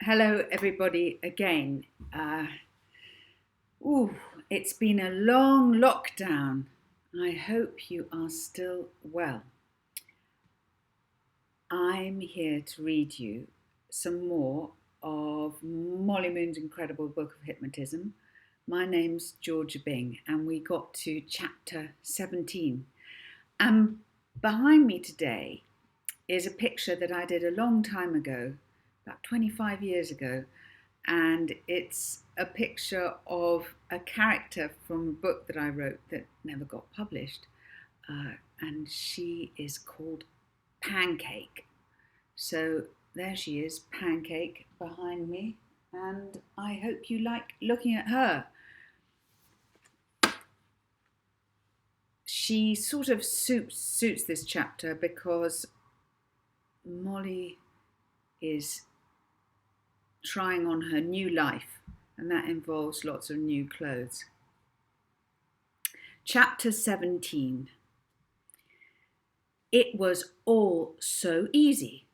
Hello, everybody, again. Ooh, it's been a long lockdown. I hope you are still well. I'm here to read you some more of Molly Moon's incredible book of hypnotism. My name's Georgia Byng, and we got to chapter 17. And behind me today is a picture that I did a long time ago, about 25 years ago, and it's a picture of a character from a book that I wrote that never got published, and she is called Pancake. So there she is, Pancake, behind me, and I hope you like looking at her. She sort of suits this chapter because Molly is trying on her new life, and that involves lots of new clothes. Chapter 17. It was all so easy.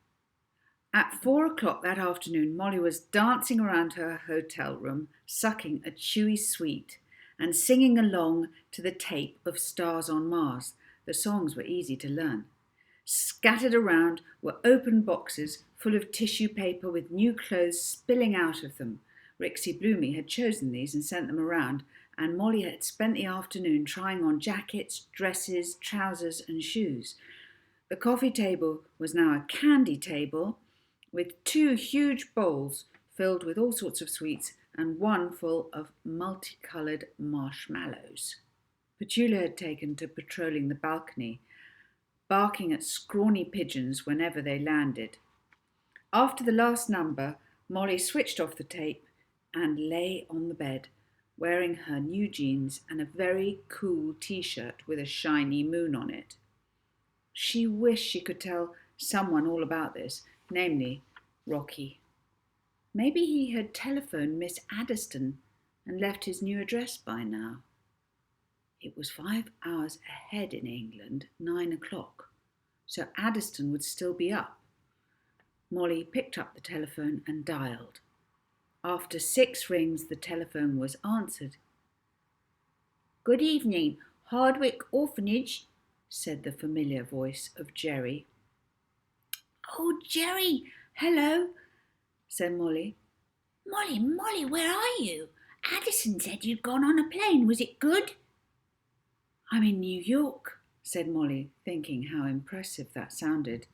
At 4 o'clock that afternoon, Molly was dancing around her hotel room, sucking a chewy sweet and singing along to the tape of Stars on Mars. The songs were easy to learn. Scattered around were open boxes full of tissue paper with new clothes spilling out of them. Rixie Bloomy had chosen these and sent them around, and Molly had spent the afternoon trying on jackets, dresses, trousers and shoes. The coffee table was now a candy table with 2 huge bowls filled with all sorts of sweets and one full of multicoloured marshmallows. Petula had taken to patrolling the balcony, barking at scrawny pigeons whenever they landed. After the last number, Molly switched off the tape and lay on the bed, wearing her new jeans and a very cool t-shirt with a shiny moon on it. She wished she could tell someone all about this, namely Rocky. Maybe he had telephoned Miss Addiston and left his new address by now. It was 5 hours ahead in England, 9 o'clock, so Addiston would still be up. Molly picked up the telephone and dialed. After 6 rings, the telephone was answered. "Good evening, Hardwick Orphanage," said the familiar voice of Jerry. "Oh, Jerry, hello," said Molly. Molly, where are you? Addison said you'd gone on a plane. Was it good?" "I'm in New York," said Molly, thinking how impressive that sounded.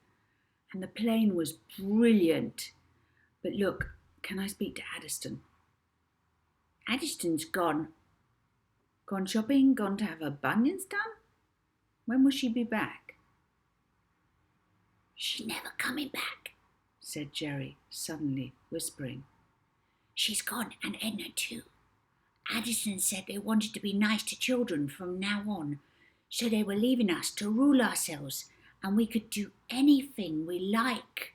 "And the plane was brilliant. But look, can I speak to Addiston?" "Addiston's gone." "Gone shopping? Gone to have her bunions done? When will she be back?" "She's never coming back," said Jerry, suddenly whispering. "She's gone, and Edna too. Addison said they wanted to be nice to children from now on, so they were leaving us to rule ourselves, and we could do anything we like."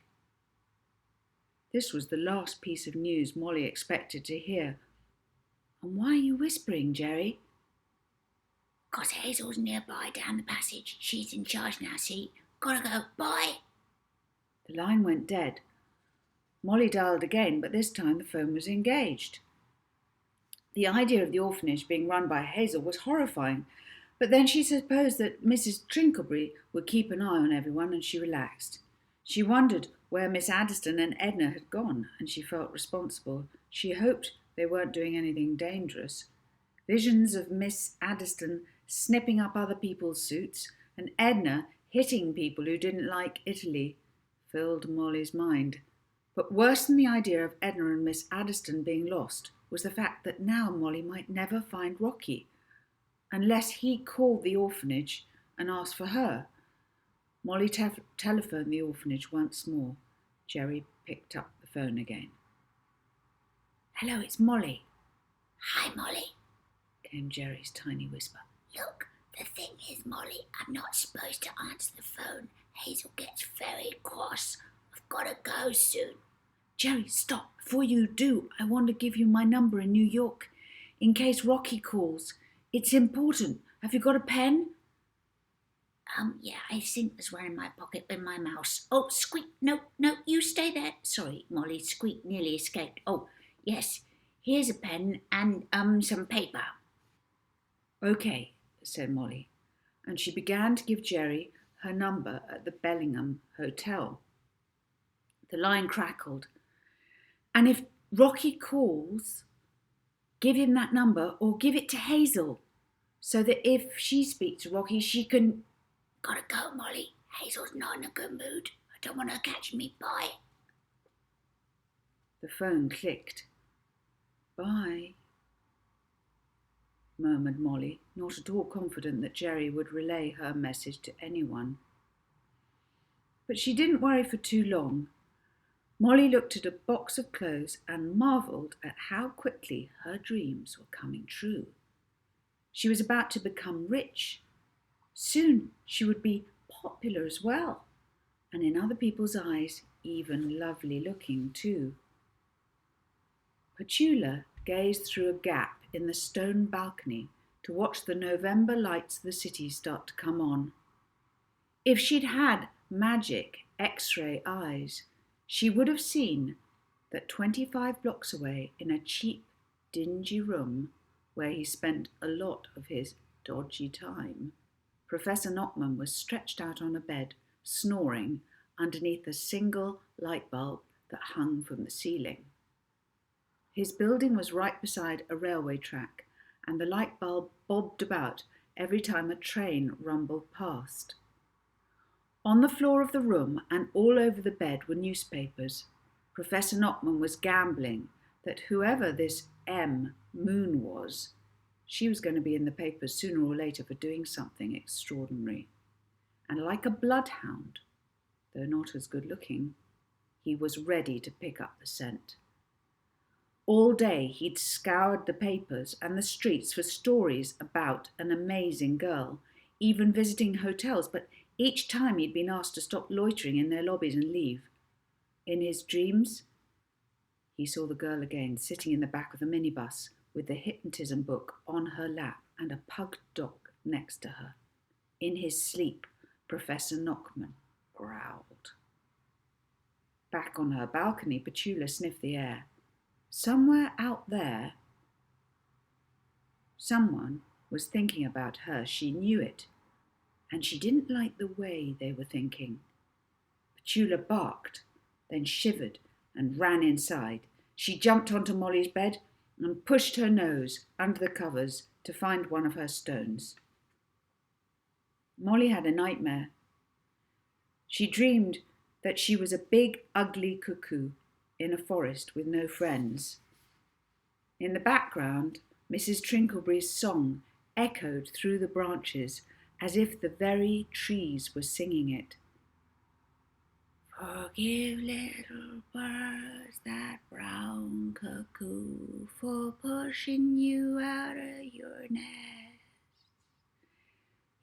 This was the last piece of news Molly expected to hear. "And why are you whispering, Jerry?" "'Cause Hazel's nearby down the passage. She's in charge now, see? Gotta go. Bye." The line went dead. Molly dialed again, but this time the phone was engaged. The idea of the orphanage being run by Hazel was horrifying, but then she supposed that Mrs. Trinklebury would keep an eye on everyone, and she relaxed. She wondered where Miss Addiston and Edna had gone, and she felt responsible. She hoped they weren't doing anything dangerous. Visions of Miss Addiston snipping up other people's suits and Edna hitting people who didn't like Italy filled Molly's mind. But worse than the idea of Edna and Miss Addiston being lost was the fact that now Molly might never find Rocky, unless he called the orphanage and asked for her. Molly telephoned the orphanage once more. Jerry picked up the phone again. "Hello, it's Molly." "Hi, Molly," came Jerry's tiny whisper. "Look, the thing is, Molly, I'm not supposed to answer the phone. Hazel gets very cross. I've got to go soon." "Jerry, stop. Before you do, I want to give you my number in New York, in case Rocky calls. It's important. Have you got a pen?" Yeah, I think there's one in my pocket with my mouse. Oh, Squeak, no, you stay there. Sorry, Molly, Squeak nearly escaped. Oh, yes, here's a pen and, some paper. Okay, said Molly, and she began to give Jerry her number at the Bellingham Hotel. The line crackled. And if Rocky calls, give him that number or give it to Hazel, so that if she speaks to Rocky, she can. Gotta go, Molly. Hazel's not in a good mood. I don't want her catching me. Bye. The phone clicked. Bye, murmured Molly, not at all confident that Jerry would relay her message to anyone. But she didn't worry for too long. Molly looked at a box of clothes and marvelled at how quickly her dreams were coming true. She was about to become rich. Soon she would be popular as well, and in other people's eyes, even lovely looking too. Petula gazed through a gap in the stone balcony to watch the November lights of the city start to come on. If she'd had magic X-ray eyes, she would have seen that 25 blocks away in a cheap, dingy room where he spent a lot of his dodgy time, Professor Knockman was stretched out on a bed, snoring underneath a single light bulb that hung from the ceiling. His building was right beside a railway track, and the light bulb bobbed about every time a train rumbled past. On the floor of the room and all over the bed were newspapers. Professor Knockman was gambling that whoever this M. Moon was, she was going to be in the papers sooner or later for doing something extraordinary. And like a bloodhound, though not as good looking, he was ready to pick up the scent. All day he'd scoured the papers and the streets for stories about an amazing girl, even visiting hotels, but each time he'd been asked to stop loitering in their lobbies and leave. In his dreams, he saw the girl again, sitting in the back of the minibus with the Hypnotism book on her lap and a pug dog next to her. In his sleep, Professor Knockman growled. Back on her balcony, Petula sniffed the air. Somewhere out there, someone was thinking about her. She knew it, and she didn't like the way they were thinking. Petula barked, then shivered and ran inside. She jumped onto Molly's bed and pushed her nose under the covers to find one of her stones. Molly had a nightmare. She dreamed that she was a big, ugly cuckoo in a forest with no friends. In the background, Mrs. Trinkleberry's song echoed through the branches as if the very trees were singing it. Forgive little birds that brown cuckoo for pushing you out of your nest.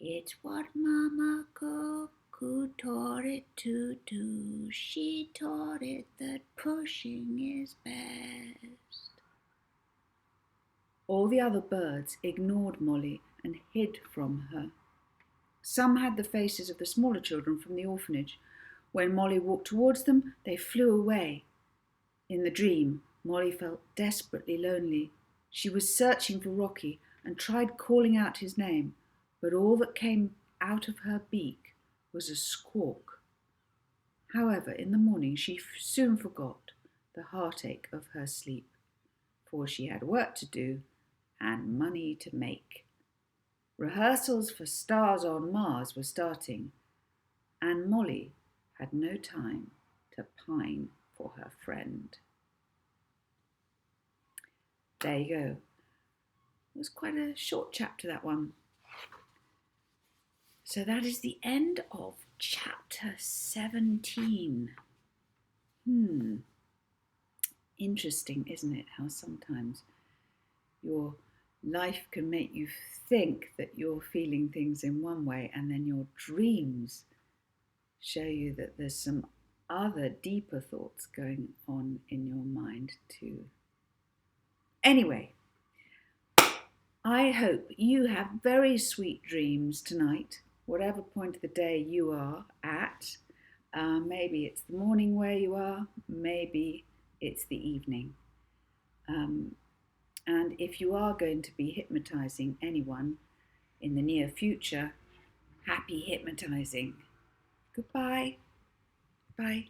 It's what Mama Cuckoo taught it to do. She taught it that pushing is best. All the other birds ignored Molly and hid from her. Some had the faces of the smaller children from the orphanage. When Molly walked towards them, they flew away. In the dream, Molly felt desperately lonely. She was searching for Rocky and tried calling out his name, but all that came out of her beak was a squawk. However, in the morning she soon forgot the heartache of her sleep, for she had work to do and money to make. Rehearsals for Stars on Mars were starting, and Molly had no time to pine for her friend. There you go. It was quite a short chapter, that one. So that is the end of chapter 17. Interesting, isn't it? How sometimes your life can make you think that you're feeling things in one way, and then your dreams show you that there's some other deeper thoughts going on in your mind too. Anyway, I hope you have very sweet dreams tonight. whatever point of the day you are at. Maybe it's the morning where you are, maybe it's the evening. Um, and if you are going to be hypnotizing anyone in the near future, happy hypnotizing. Goodbye. Bye.